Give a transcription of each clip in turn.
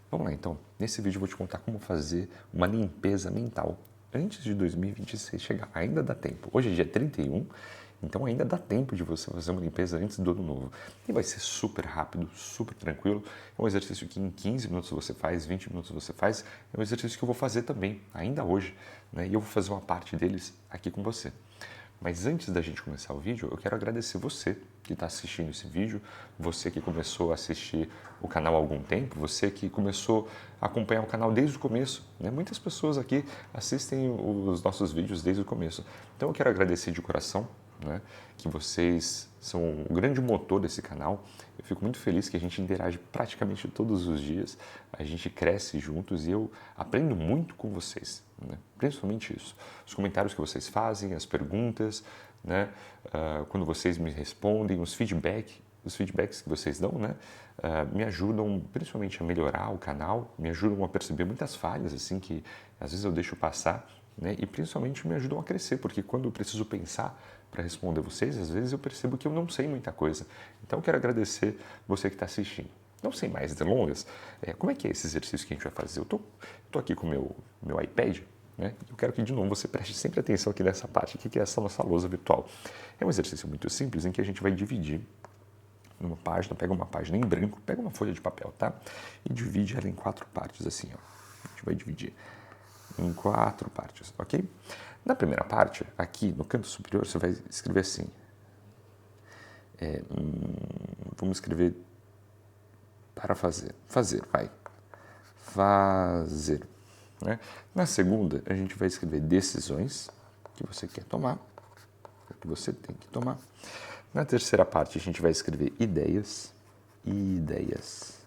Vamos lá então, nesse vídeo eu vou te contar como fazer uma limpeza mental antes de 2026 chegar. Ainda dá tempo. Hoje é dia 31, então ainda dá tempo de você fazer uma limpeza antes do ano novo. E vai ser super rápido, super tranquilo. É um exercício que em 15 minutos você faz, 20 minutos você faz. É um exercício que eu vou fazer também, ainda hoje, né? E eu vou fazer uma parte deles aqui com você. Mas antes da gente começar o vídeo, eu quero agradecer você que está assistindo esse vídeo, você que começou a assistir o canal há algum tempo, você que começou a acompanhar o canal desde o começo, né? Muitas pessoas aqui assistem os nossos vídeos desde o começo. Então eu quero agradecer de coração, né, que vocês são o grande motor desse canal. Eu fico muito feliz que a gente interage praticamente todos os dias, a gente cresce juntos e eu aprendo muito com vocês, né? Principalmente isso, os comentários que vocês fazem, as perguntas, né, quando vocês me respondem, os feedbacks que vocês dão, né, me ajudam principalmente a melhorar o canal, me ajudam a perceber muitas falhas assim que às vezes eu deixo passar, né, e principalmente me ajudam a crescer, porque quando eu preciso pensar para responder vocês, às vezes eu percebo que eu não sei muita coisa. Então eu quero agradecer você que está assistindo. Não sem mais delongas, como é que é esse exercício que a gente vai fazer? Eu tô aqui com o meu iPad, né? Eu quero que, de novo, você preste sempre atenção aqui nessa parte, que é essa nossa lousa virtual. É um exercício muito simples em que a gente vai dividir numa página, pega uma página em branco, pega uma folha de papel, tá? E divide ela em 4 partes, assim, ó. A gente vai dividir em 4 partes, ok? Na primeira parte, aqui no canto superior, você vai escrever assim. Vamos escrever para fazer. Fazer, vai. Fazer. Né? Na segunda, a gente vai escrever decisões que você quer tomar, que você tem que tomar. Na terceira parte, a gente vai escrever ideias, ideias,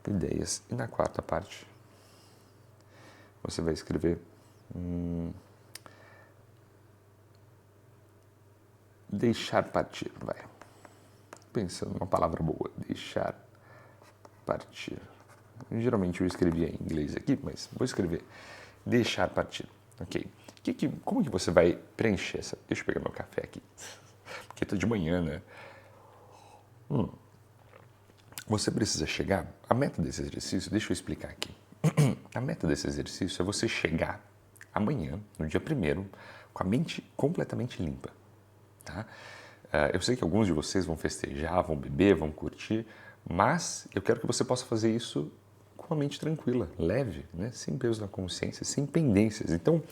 ideias. E na quarta parte, você vai escrever deixar partir, vai. Pensando numa palavra boa, deixar partir. Geralmente eu escrevia em inglês aqui, mas vou escrever deixar partir, ok? Como que você vai preencher essa... Deixa eu pegar meu café aqui, porque tá de manhã, né? Você precisa chegar... A meta desse exercício, deixa eu explicar aqui. A meta desse exercício é você chegar amanhã, no dia 1º, com a mente completamente limpa, tá? Eu sei que alguns de vocês vão festejar, vão beber, vão curtir, mas eu quero que você possa fazer isso com a mente tranquila, leve, né? Sem peso na consciência, sem pendências. Então,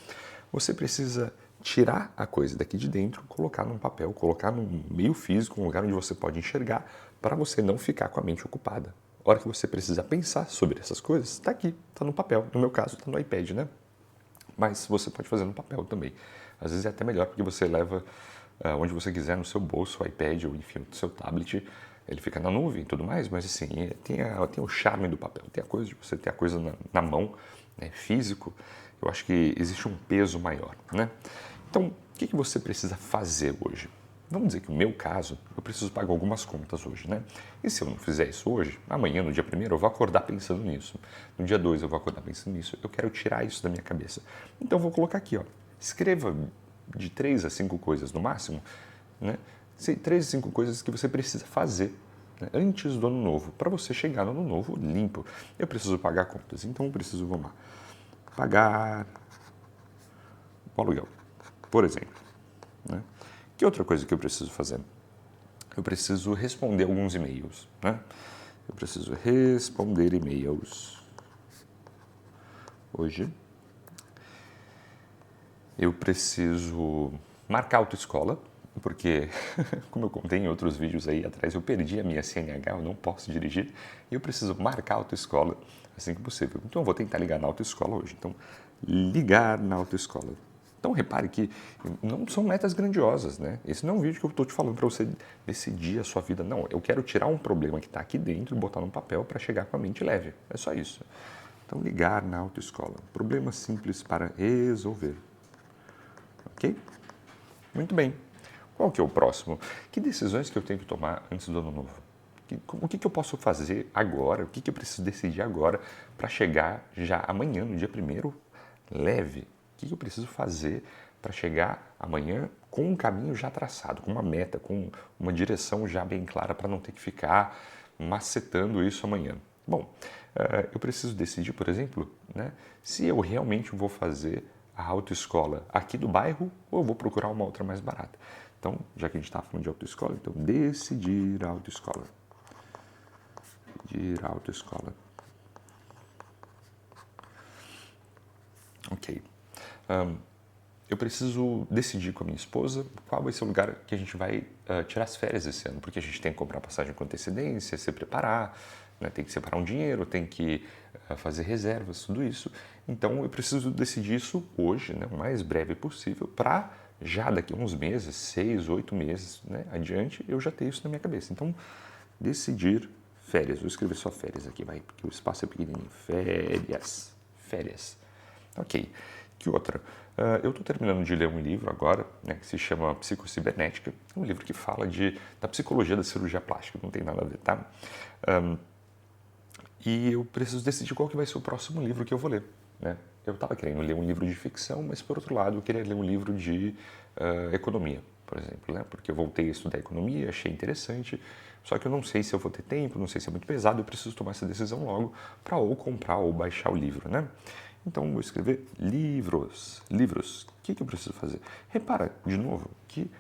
você precisa tirar a coisa daqui de dentro, colocar num papel, colocar num meio físico, um lugar onde você pode enxergar, para você não ficar com a mente ocupada. A hora que você precisa pensar sobre essas coisas, está aqui, está no papel. No meu caso, está no iPad, né? Mas você pode fazer no papel também. Às vezes é até melhor porque você leva onde você quiser, no seu bolso, o iPad ou enfim, o seu tablet, ele fica na nuvem e tudo mais, mas assim, tem o charme do papel, tem a coisa de você ter a coisa na mão, né, físico. Eu acho que existe um peso maior, né? Então, o que você precisa fazer hoje? Vamos dizer que no meu caso, eu preciso pagar algumas contas hoje, né? E se eu não fizer isso hoje, amanhã, no dia 1º, eu vou acordar pensando nisso. No dia 2, eu vou acordar pensando nisso. Eu quero tirar isso da minha cabeça. Então, eu vou colocar aqui, ó. Escreva de 3 a 5 coisas no máximo, né? 3 a 5 coisas que você precisa fazer, né, antes do ano novo, para você chegar no ano novo limpo. Eu preciso pagar contas, então eu preciso, vamos lá, pagar o aluguel, por exemplo, né? Que outra coisa que eu preciso fazer? Eu preciso responder alguns e-mails, né? Eu preciso responder e-mails hoje. Eu preciso marcar autoescola, porque, como eu contei em outros vídeos aí atrás, eu perdi a minha CNH, eu não posso dirigir, e eu preciso marcar a autoescola assim que possível. Então eu vou tentar ligar na autoescola hoje. Então, ligar na autoescola. Então repare que não são metas grandiosas, né? Esse não é um vídeo que eu estou te falando para você decidir a sua vida, não. Eu quero tirar um problema que está aqui dentro e botar num papel para chegar com a mente leve. É só isso. Então, ligar na autoescola. Problema simples para resolver. Ok? Muito bem. Qual que é o próximo? Que decisões que eu tenho que tomar antes do ano novo? O que eu posso fazer agora? O que eu preciso decidir agora para chegar já amanhã, no dia 1º, leve? O que eu preciso fazer para chegar amanhã com um caminho já traçado, com uma meta, com uma direção já bem clara para não ter que ficar macetando isso amanhã? Bom, eu preciso decidir, por exemplo, né, se eu realmente vou fazer a autoescola aqui do bairro ou eu vou procurar uma outra mais barata. Então, já que a gente está falando de autoescola, então decidir a autoescola. Decidir a autoescola. Ok. Eu preciso decidir com a minha esposa qual vai ser o lugar que a gente vai tirar as férias esse ano, porque a gente tem que comprar passagem com antecedência, se preparar, né, tem que separar um dinheiro, tem que fazer reservas, tudo isso. Então eu preciso decidir isso hoje, né, o mais breve possível, para já daqui a uns meses, 6, 8 meses, né, adiante, eu já ter isso na minha cabeça. Então, decidir férias. Vou escrever só férias aqui, vai, porque o espaço é pequenininho. Férias. Férias. Ok. Que outra? Eu estou terminando de ler um livro agora, né, que se chama Psicocibernética, um livro que fala da psicologia da cirurgia plástica, não tem nada a ver, tá? E eu preciso decidir qual que vai ser o próximo livro que eu vou ler, né? Eu estava querendo ler um livro de ficção, mas por outro lado eu queria ler um livro de economia, por exemplo, né? Porque eu voltei a estudar economia, achei interessante, só que eu não sei se eu vou ter tempo, não sei se é muito pesado, eu preciso tomar essa decisão logo para ou comprar ou baixar o livro, né? Então, vou escrever livros. Livros. O que eu preciso fazer? Repara, de novo, que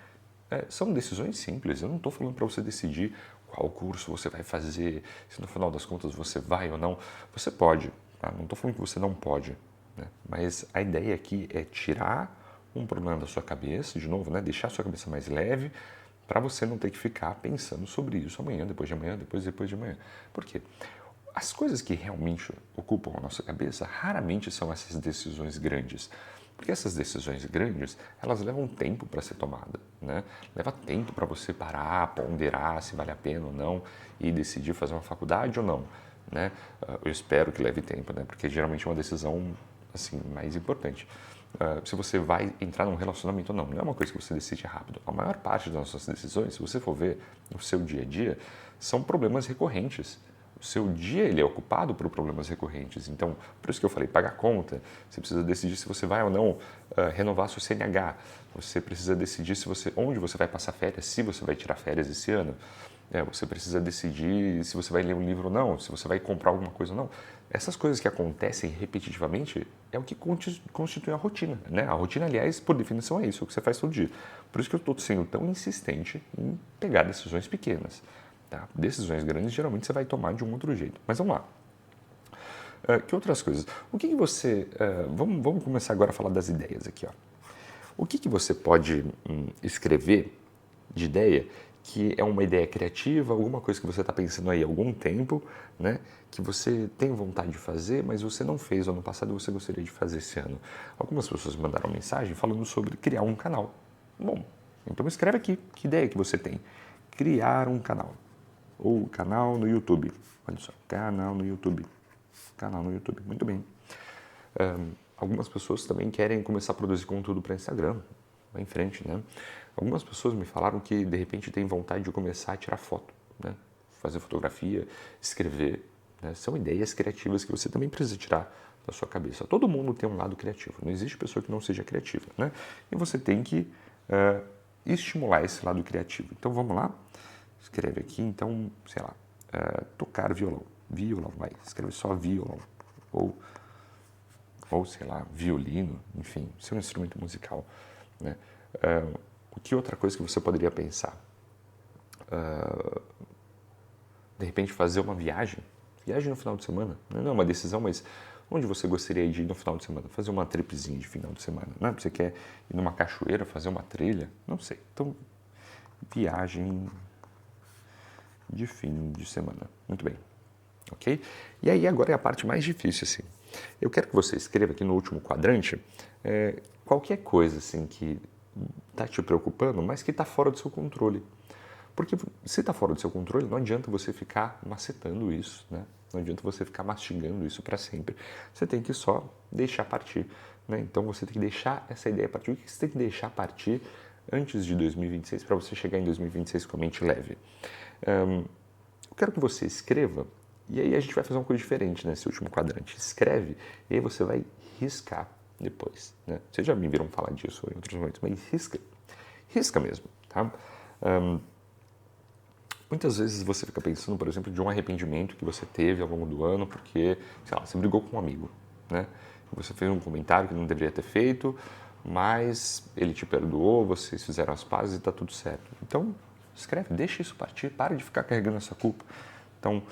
são decisões simples. Eu não estou falando para você decidir qual curso você vai fazer, se no final das contas você vai ou não. Você pode, tá? Não estou falando que você não pode, né? Mas a ideia aqui é tirar um problema da sua cabeça, de novo, né? Deixar a sua cabeça mais leve, para você não ter que ficar pensando sobre isso amanhã, depois de amanhã, depois de amanhã. Por quê? As coisas que realmente ocupam a nossa cabeça raramente são essas decisões grandes. Porque essas decisões grandes, elas levam tempo para ser tomada, né? Leva tempo para você parar, ponderar se vale a pena ou não e decidir fazer uma faculdade ou não, né? Eu espero que leve tempo, né? Porque geralmente é uma decisão assim mais importante. Se você vai entrar num relacionamento ou não, não é uma coisa que você decide rápido. A maior parte das nossas decisões, se você for ver no seu dia a dia, são problemas recorrentes. O seu dia ele é ocupado por problemas recorrentes. Então, por isso que eu falei, pagar conta, você precisa decidir se você vai ou não renovar seu CNH, você precisa decidir onde você vai passar férias, se você vai tirar férias esse ano, você precisa decidir se você vai ler um livro ou não, se você vai comprar alguma coisa ou não. Essas coisas que acontecem repetitivamente é o que constitui a rotina, né? A rotina, aliás, por definição é isso, é o que você faz todo dia. Por isso que eu estou sendo tão insistente em pegar decisões pequenas. Tá? Decisões grandes geralmente você vai tomar de um outro jeito. Mas vamos lá. Que outras coisas? O que você... vamos começar agora a falar das ideias aqui. Ó. O que você pode escrever de ideia que é uma ideia criativa, alguma coisa que você está pensando aí há algum tempo, né? Que você tem vontade de fazer, mas você não fez ano passado e você gostaria de fazer esse ano. Algumas pessoas mandaram mensagem falando sobre criar um canal. Bom, então escreve aqui. Que ideia que você tem? Criar um canal. Ou canal no YouTube. Olha só, canal no YouTube. Canal no YouTube, muito bem. Algumas pessoas também querem começar a produzir conteúdo para Instagram. Vai em frente, né? Algumas pessoas me falaram que de repente têm vontade de começar a tirar foto, né? Fazer fotografia, escrever. Né? São ideias criativas que você também precisa tirar da sua cabeça. Todo mundo tem um lado criativo. Não existe pessoa que não seja criativa, né? E você tem que estimular esse lado criativo. Então vamos lá. Escreve aqui, então, sei lá, tocar violão. Violão, vai. Escreve só violão. Ou sei lá, violino, enfim, seu instrumento musical. Né? O que outra coisa que você poderia pensar? De repente fazer uma viagem no final de semana. Não é uma decisão, mas onde você gostaria de ir no final de semana? Fazer uma tripzinha de final de semana. Não é? Você quer ir numa cachoeira, fazer uma trilha? Não sei. Então, viagem de fim de semana. Muito bem. Ok? E aí agora é a parte mais difícil, assim. Eu quero que você escreva aqui no último quadrante qualquer coisa, assim, que está te preocupando, mas que está fora do seu controle. Porque se está fora do seu controle, não adianta você ficar macetando isso, né? Não adianta você ficar mastigando isso para sempre. Você tem que só deixar partir, né? Então você tem que deixar essa ideia partir. O que você tem que deixar partir antes de 2026 para você chegar em 2026 com a mente leve? Eu quero que você escreva, e aí a gente vai fazer uma coisa diferente nesse último quadrante. Escreve, e aí você vai riscar depois, né? Vocês já me viram falar disso em outros momentos, mas risca. Risca mesmo, tá? Muitas vezes você fica pensando, por exemplo, de um arrependimento que você teve ao longo do ano porque, sei lá, você brigou com um amigo, né? Você fez um comentário que não deveria ter feito, mas ele te perdoou, vocês fizeram as pazes e está tudo certo. Então, escreve, deixa isso partir, para de ficar carregando essa culpa. Então,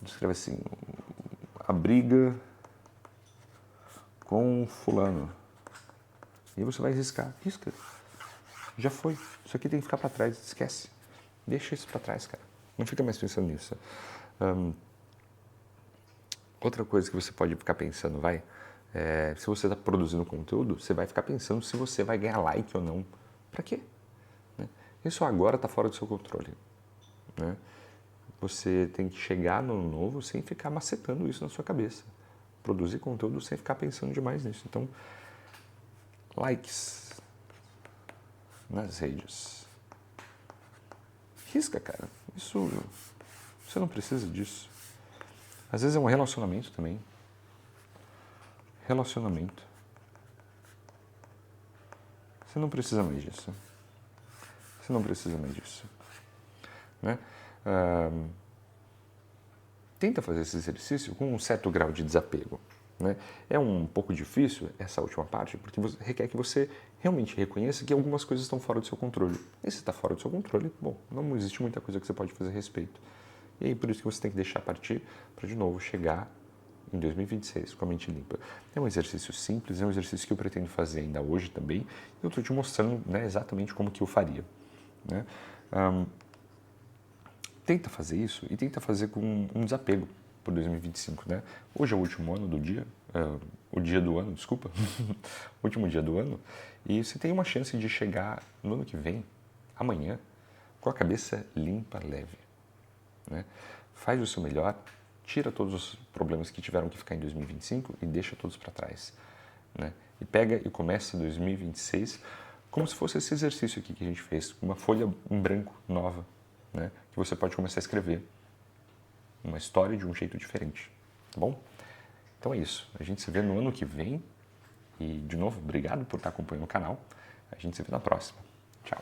escreve assim, a briga com fulano. E você vai riscar, risca. Já foi, isso aqui tem que ficar para trás, esquece. Deixa isso para trás, cara. Não fica mais pensando nisso. Outra coisa que você pode ficar pensando, se você está produzindo conteúdo, você vai ficar pensando se você vai ganhar like ou não. Para quê? Né? Isso agora está fora do seu controle. Né? Você tem que chegar no novo sem ficar macetando isso na sua cabeça. Produzir conteúdo sem ficar pensando demais nisso. Então, likes nas redes. Risca, cara. Isso, você não precisa disso. Às vezes é um relacionamento também. Relacionamento. Você não precisa mais disso. Você não precisa mais disso. Né? Tenta fazer esse exercício com um certo grau de desapego. Né? É um pouco difícil essa última parte, porque requer que você realmente reconheça que algumas coisas estão fora do seu controle. E se está fora do seu controle, bom, não existe muita coisa que você pode fazer a respeito. E aí por isso que você tem que deixar partir para de novo chegar em 2026 com a mente limpa. É um exercício simples, é um exercício que eu pretendo fazer ainda hoje também. E eu estou te mostrando, né, exatamente como que eu faria. Né? Tenta fazer isso e tenta fazer com um desapego por 2025, né? Hoje é o último ano do dia, o dia do ano, desculpa, o último dia do ano, e você tem uma chance de chegar no ano que vem, amanhã, com a cabeça limpa, leve, né? Faz o seu melhor, tira todos os problemas que tiveram que ficar em 2025 e deixa todos para trás, né? E pega e começa 2026 como se fosse esse exercício aqui que a gente fez, uma folha em branco nova, né? Que você pode começar a escrever uma história de um jeito diferente, tá bom? Então é isso, a gente se vê no ano que vem e, de novo, obrigado por estar acompanhando o canal, a gente se vê na próxima. Tchau!